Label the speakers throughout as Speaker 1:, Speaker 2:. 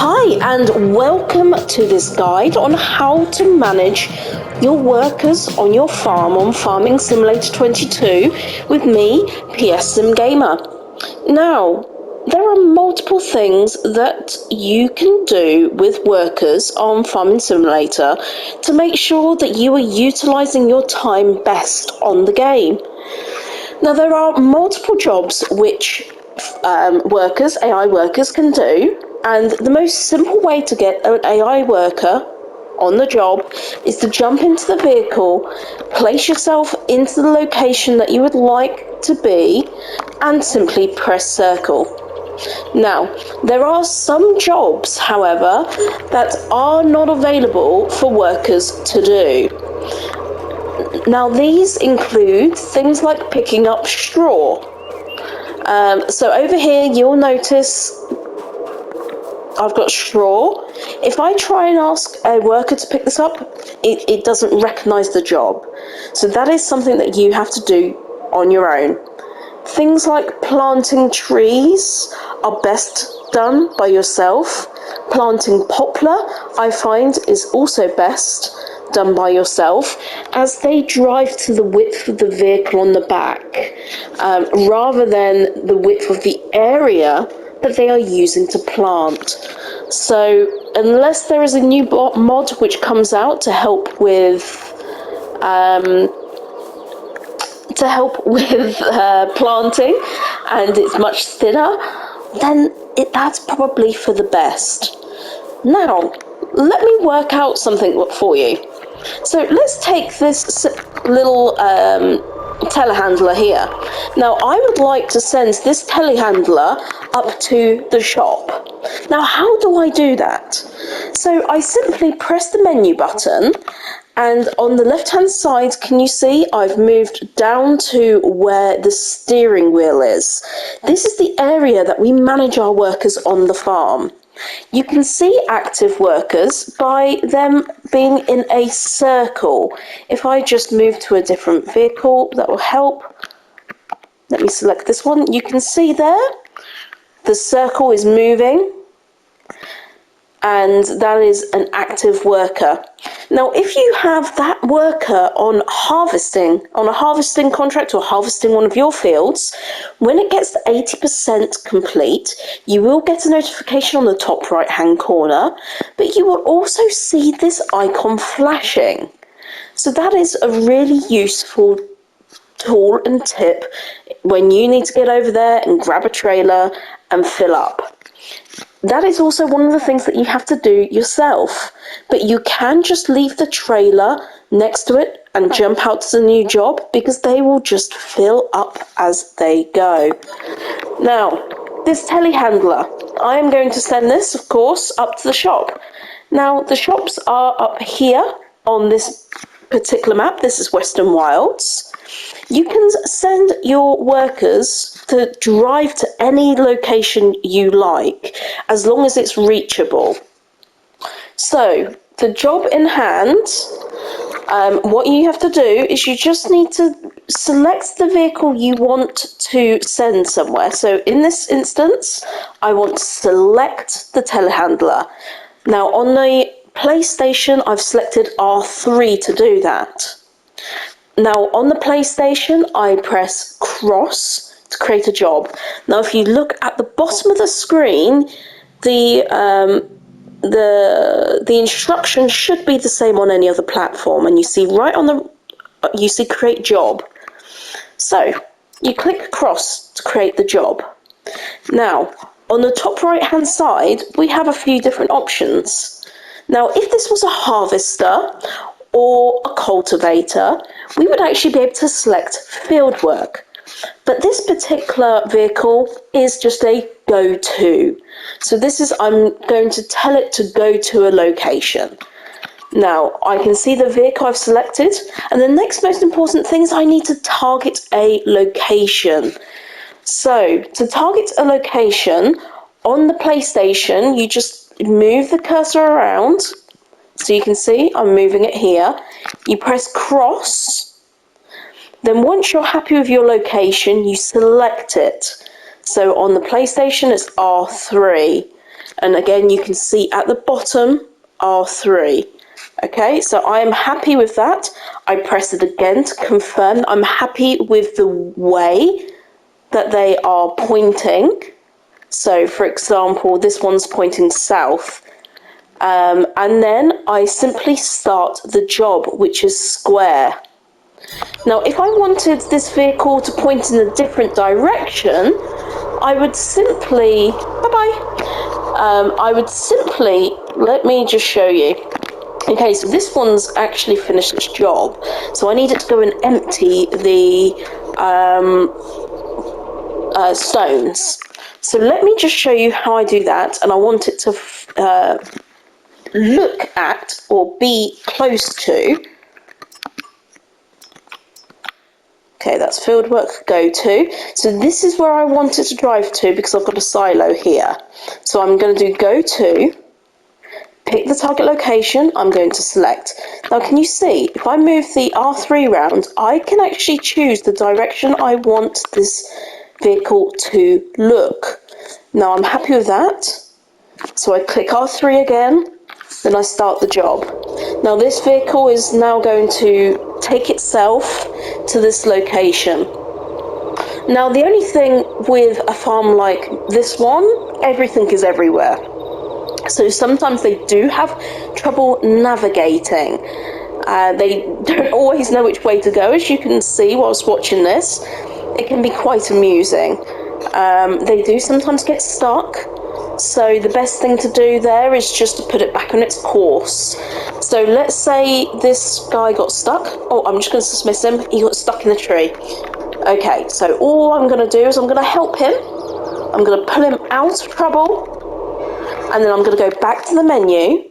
Speaker 1: Hi and welcome to this guide on how to manage your workers on your farm on Farming Simulator 22 with me, PS Sim Gamer. Now, there are multiple things that you can do with workers on Farming Simulator to make sure that you are utilising your time best on the game. Now, there are multiple jobs which AI workers can do, and the most simple way to get an AI worker on the job is to jump into the vehicle, place yourself into the location that you would like to be, and simply press circle. Now, there are some jobs, however, that are not available for workers to do. Now, these include things like picking up straw. So over here, you'll notice I've got straw. If I try and ask a worker to pick this up, it doesn't recognise the job. So that is something that you have to do on your own. Things like planting trees are best done by yourself. Planting poplar, I find, is also best done by yourself, as they drive to the width of the vehicle on the back, rather than the width of the area that they are using to plant. So unless there is a new mod which comes out to help with planting, and it's much thinner, then that's probably for the best. Now, let me work out something for you. So let's take this little telehandler here. Now, I would like to send this telehandler up to the shop. Now, how do I do that? So I simply press the menu button, and on the left-hand side, can you see I've moved down to where the steering wheel is? This is the area that we manage our workers on the farm. You can see active workers by them being in a circle. If I just move to a different vehicle, that will help. Let me select this one. You can see there, the circle is moving, and that is an active worker. Now, if you have that worker on a harvesting contract or harvesting one of your fields, when it gets to 80% complete, you will get a notification on the top right-hand corner, but you will also see this icon flashing. So that is a really useful tool and tip when you need to get over there and grab a trailer and fill up. That is also one of the things that you have to do yourself, but you can just leave the trailer next to it and jump out to the new job, because they will just fill up as they go. Now, this telehandler, I am going to send this, of course, up to the shop. Now, the shops are up here on this particular map. This is Western Wilds. You can send your workers to drive to any location you like, as long as it's reachable. So, the job in hand, what you have to do is you just need to select the vehicle you want to send somewhere. So in this instance, I want to select the telehandler. Now on the PlayStation, I've selected R3 to do that. Now on the PlayStation, I press cross to create a job. Now if you look at the bottom of the screen, the instructions should be the same on any other platform, and you see you see create job. So you click cross to create the job. Now on the top right hand side, we have a few different options. Now if this was a harvester or a cultivator, we would actually be able to select field work. But this particular vehicle is just a go-to. So I'm going to tell it to go to a location. Now, I can see the vehicle I've selected, and the next most important thing is I need to target a location. So, to target a location, on the PlayStation, you just move the cursor around. So you can see I'm moving it here. You press cross. Then once you're happy with your location, you select it. So on the PlayStation, it's R3. And again, you can see at the bottom, R3. Okay, so I am happy with that. I press it again to confirm I'm happy with the way that they are pointing. So, for example, this one's pointing south. And then I simply start the job, which is square. Now, if I wanted this vehicle to point in a different direction, I would simply, I would simply, let me just show you. Okay, so this one's actually finished its job. So I need it to go and empty the stones. So let me just show you how I do that. And I want it to look at or be close to. Okay, that's fieldwork, go to. So this is where I want it to drive to because I've got a silo here. So I'm going to do go to, pick the target location, I'm going to select. Now can you see, if I move the R3 round, I can actually choose the direction I want this vehicle to look. Now I'm happy with that. So I click R3 again, then I start the job. Now this vehicle is now going to take itself to this location. Now the only thing with a farm like this one, everything is everywhere. So sometimes they do have trouble navigating. They don't always know which way to go, as you can see whilst watching this. It can be quite amusing. They do sometimes get stuck. So the best thing to do there is just to put it back on its course. So let's say this guy got stuck. Oh, I'm just going to dismiss him. He got stuck in the tree. Okay, so all I'm going to do is I'm going to help him. I'm going to pull him out of trouble. And then I'm going to go back to the menu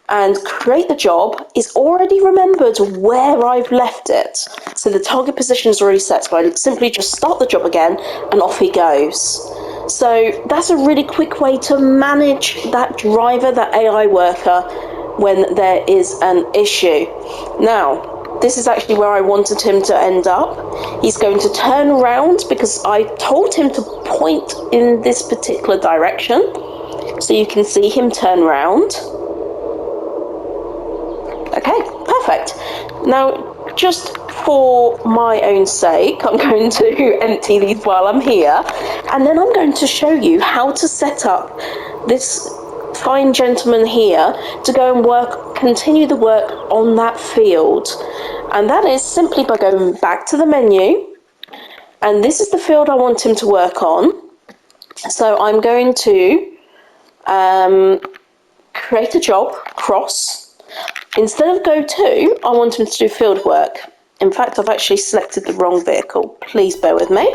Speaker 1: and create the job. It's already remembered where I've left it. So the target position is already set. So I simply just start the job again and off he goes. So that's a really quick way to manage that driver, that AI worker, when there is an issue. Now, this is actually where I wanted him to end up. He's going to turn around because I told him to point in this particular direction. So you can see him turn around. Okay, perfect. Now, just for my own sake, I'm going to empty these while I'm here, and then I'm going to show you how to set up this fine gentleman here to go and continue the work on that field. And that is simply by going back to the menu, and this is the field I want him to work on. So I'm going to create a job, cross. Instead of go to, I want him to do field work. In fact, I've actually selected the wrong vehicle. Please bear with me.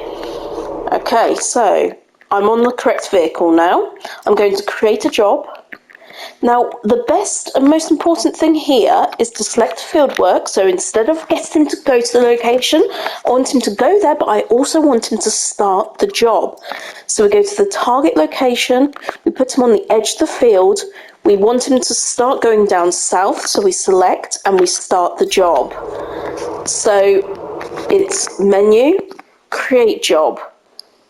Speaker 1: Okay, so I'm on the correct vehicle now. I'm going to create a job. Now, the best and most important thing here is to select field work. So instead of getting him to go to the location, I want him to go there, but I also want him to start the job. So we go to the target location, we put him on the edge of the field, we want him to start going down south, so we select and we start the job. So it's menu, create job,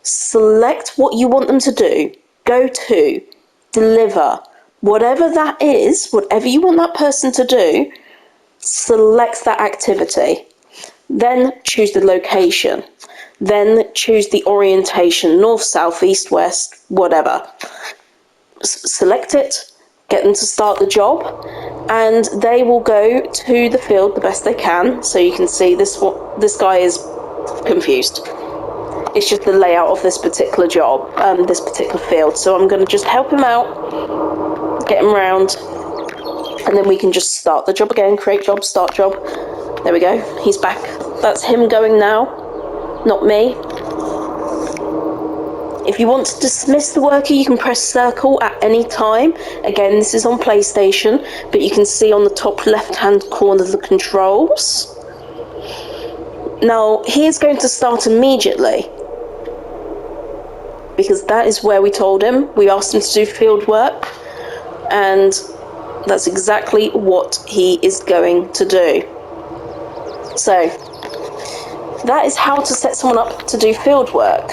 Speaker 1: select what you want them to do, go to, deliver. Whatever that is, whatever you want that person to do, select that activity. Then choose the location. Then choose the orientation, north, south, east, west, whatever. Select it, get them to start the job, and they will go to the field the best they can. So you can see this guy is confused. It's just the layout of this particular job, this particular field. So I'm going to just help him out, get him round, and then we can just start the job again, create job, start job. There we go, he's back. That's him going now, not me. If you want to dismiss the worker, you can press circle at any time. Again, this is on PlayStation, but you can see on the top left-hand corner the controls. Now, he is going to start immediately, because that is where we told him. We asked him to do field work, and that's exactly what he is going to do. So that is how to set someone up to do field work.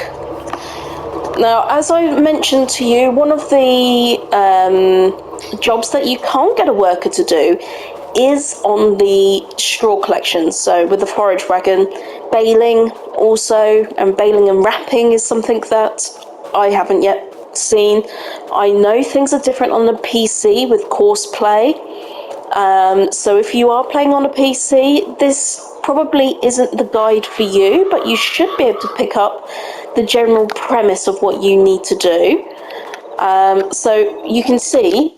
Speaker 1: Now, as I mentioned to you, one of the jobs that you can't get a worker to do is on the straw collection. So with the forage wagon, baling also, and baling and wrapping is something that I haven't yet seen. I know things are different on the PC with course play. So if you are playing on a PC, this probably isn't the guide for you, but you should be able to pick up the general premise of what you need to do. So you can see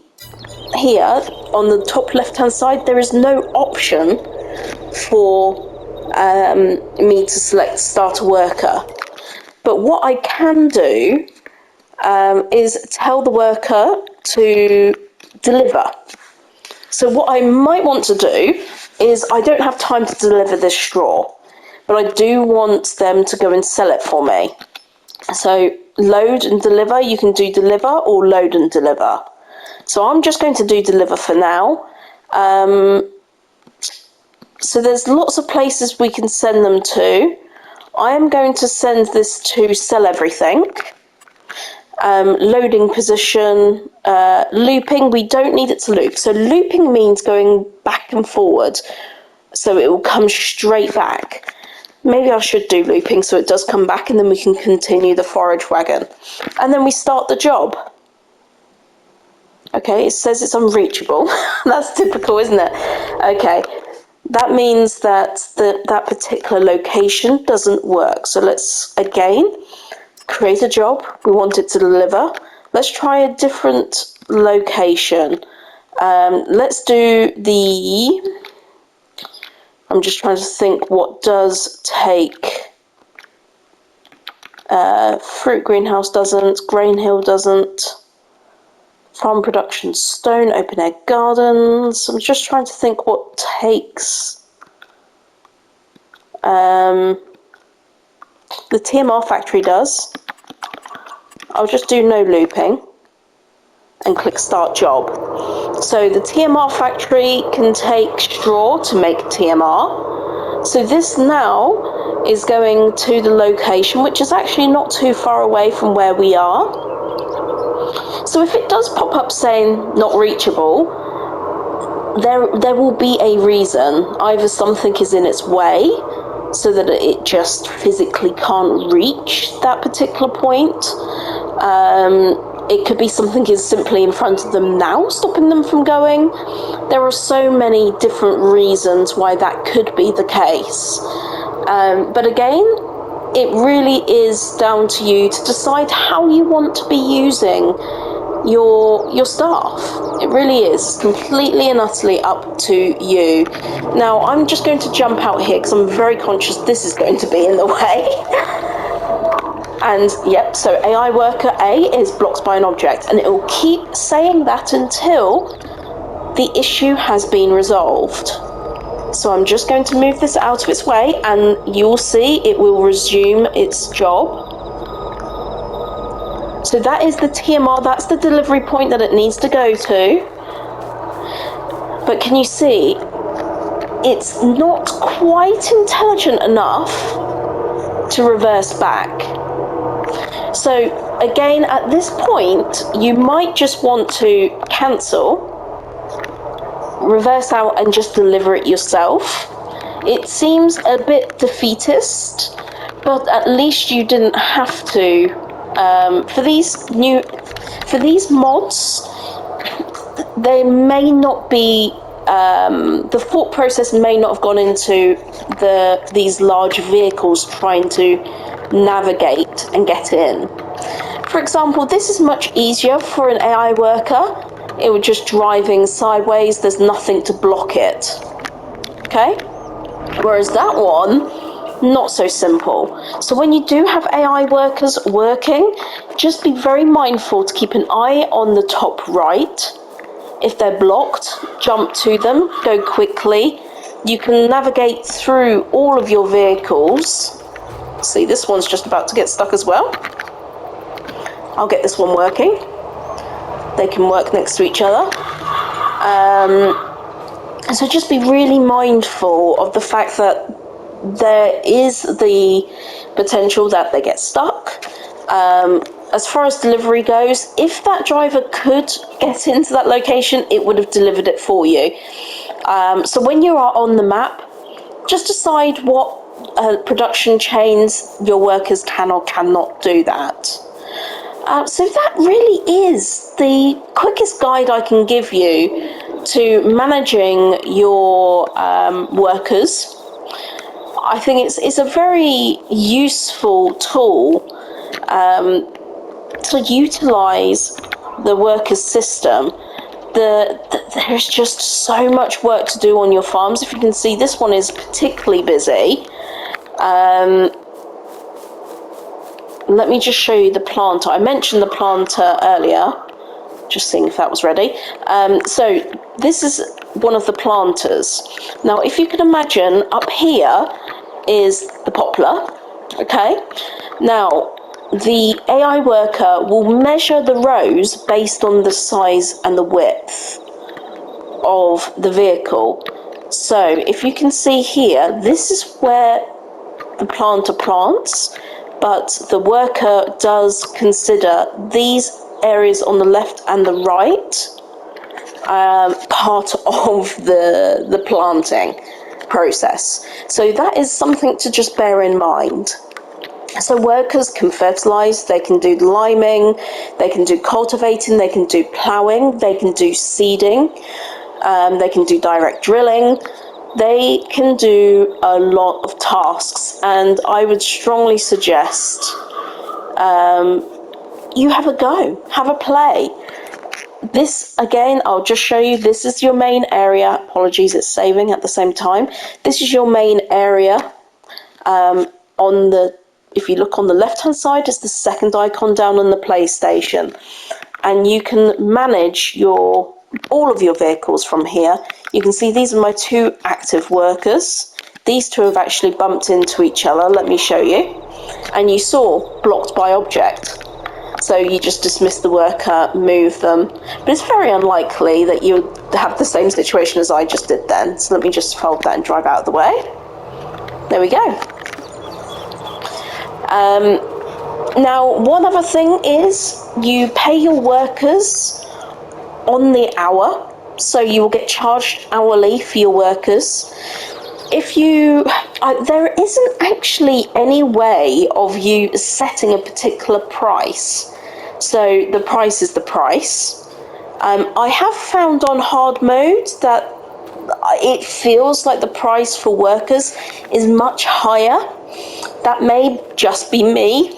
Speaker 1: here on the top left hand side, there is no option for me to select start a worker. But what I can do is tell the worker to deliver. So what I might want to do is, I don't have time to deliver this straw, but I do want them to go and sell it for me. So load and deliver, you can do deliver or load and deliver. So I'm just going to do deliver for now. So there's lots of places we can send them to. I am going to send this to sell everything. Loading position, looping, we don't need it to loop. So looping means going back and forward, so it will come straight back. Maybe I should do looping so it does come back, and then we can continue the forage wagon. And then we start the job. Okay, it says it's unreachable. That's typical, isn't it? Okay, that means that that particular location doesn't work. So let's, again, create a job. We want it to deliver. Let's try a different location. Let's do the... I'm just trying to think what does take... fruit greenhouse doesn't, grain hill doesn't, farm production stone, open air gardens. I'm just trying to think what takes... the TMR factory does. I'll just do no looping and click start job. So the TMR factory can take straw to make TMR. So this now is going to the location, which is actually not too far away from where we are. So if it does pop up saying not reachable, there will be a reason. Either something is in its way, so that it just physically can't reach that particular point. It could be something is simply in front of them now, stopping them from going. There are so many different reasons why that could be the case. But again, it really is down to you to decide how you want to be using your staff. It really is completely and utterly up to you. Now I'm just going to jump out here because I'm very conscious this is going to be in the way. And yep, so AI worker A is blocked by an object, and it will keep saying that until the issue has been resolved. So I'm just going to move this out of its way, and you'll see it will resume its job. So that is the TMR, that's the delivery point that it needs to go to. But can you see, it's not quite intelligent enough to reverse back. So again, at this point, you might just want to cancel, reverse out and just deliver it yourself. It seems a bit defeatist, but at least you didn't have to. For these mods, they may not be, the thought process may not have gone into these large vehicles trying to navigate and get in. For example, this is much easier for an AI worker. It would just driving sideways, there's nothing to block it. Okay? Whereas that one, not so simple. So when you do have AI workers working, just be very mindful to keep an eye on the top right. If they're blocked, jump to them, go quickly. You can navigate through all of your vehicles. See, this one's just about to get stuck as well. I'll get this one working. They can work next to each other. So just be really mindful of the fact that there is the potential that they get stuck. as far as delivery goes, if that driver could get into that location, it would have delivered it for you. So when you are on the map, just decide what production chains your workers can or cannot do that. So that really is the quickest guide I can give you to managing your workers. I think it's a very useful tool to utilise the workers system. There's just so much work to do on your farms. If you can see, this one is particularly busy. Let me just show you the planter. I mentioned the planter earlier, just seeing if that was ready. So this is one of the planters. Now, if you can imagine, up here is the poplar, okay? Now, the AI worker will measure the rows based on the size and the width of the vehicle. So if you can see here, this is where the planter plants, but the worker does consider these areas on the left and the right part of the planting process. So that is something to just bear in mind. So workers can fertilise, they can do liming, they can do cultivating, they can do ploughing, they can do seeding, they can do direct drilling. They can do a lot of tasks, and I would strongly suggest you have a go, have a play. This, again, I'll just show you, this is your main area. Apologies, it's saving at the same time. This is your main area. If you look on the left-hand side, it's the second icon down on the PlayStation. And you can manage all of your vehicles from here. You can see these are my 2 active workers. These 2 have actually bumped into each other. Let me show you. And you saw blocked by object. So you just dismiss the worker, move them. But it's very unlikely that you would have the same situation as I just did then. So let me just fold that and drive out of the way. There we go. Now, one other thing is you pay your workers on the hour. So you will get charged hourly for your workers. There isn't actually any way of you setting a particular price. So the price is the price. I have found on hard mode that it feels like the price for workers is much higher. That may just be me.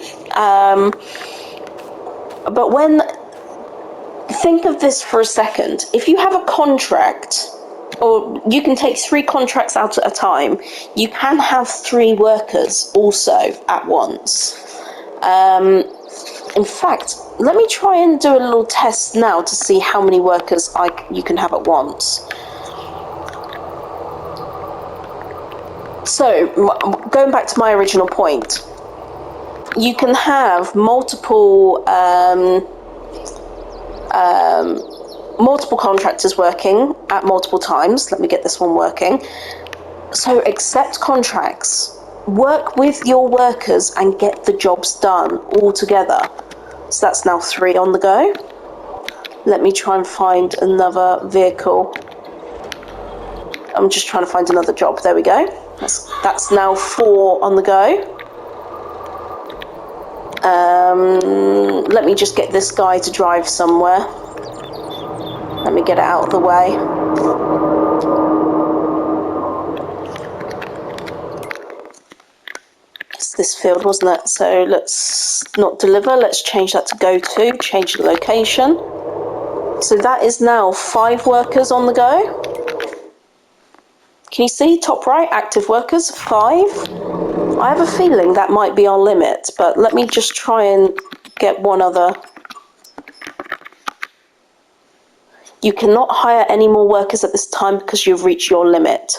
Speaker 1: But think of this for a second. If you have a contract, or you can take 3 contracts out at a time, you can have 3 workers also at once. In fact, let me try and do a little test now to see how many workers you can have at once. So, going back to my original point, you can have multiple contractors working at multiple times. Let me get this one working. So accept contracts, work with your workers and get the jobs done all together. So that's now 3 on the go. Let me try and find another vehicle. I'm just trying to find another job. There we go. That's now 4 on the go. Let me just get this guy to drive somewhere. Let me get it out of the way. It's this field, wasn't it? So let's not deliver. Let's change that to go to. Change the location. So that is now 5 workers on the go. Can you see, top right, active workers, 5. I have a feeling that might be our limit, but let me just try and get one other. You cannot hire any more workers at this time because you've reached your limit.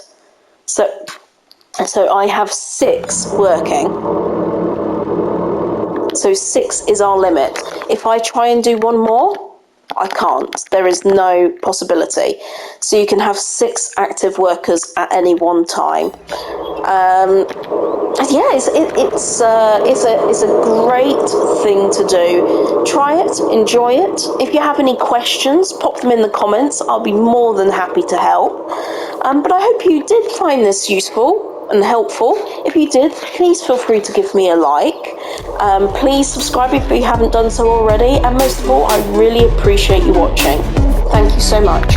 Speaker 1: So I have 6 working. So 6 is our limit. If I try and do one more, I can't. There is no possibility. So you can have 6 active workers at any one time. Yeah, it's a great thing to do. Try it, enjoy it. If you have any questions, pop them in the comments. I'll be more than happy to help. But I hope you did find this useful and helpful. If you did, please feel free to give me a like. Please subscribe if you haven't done so already. And most of all, I really appreciate you watching. Thank you so much.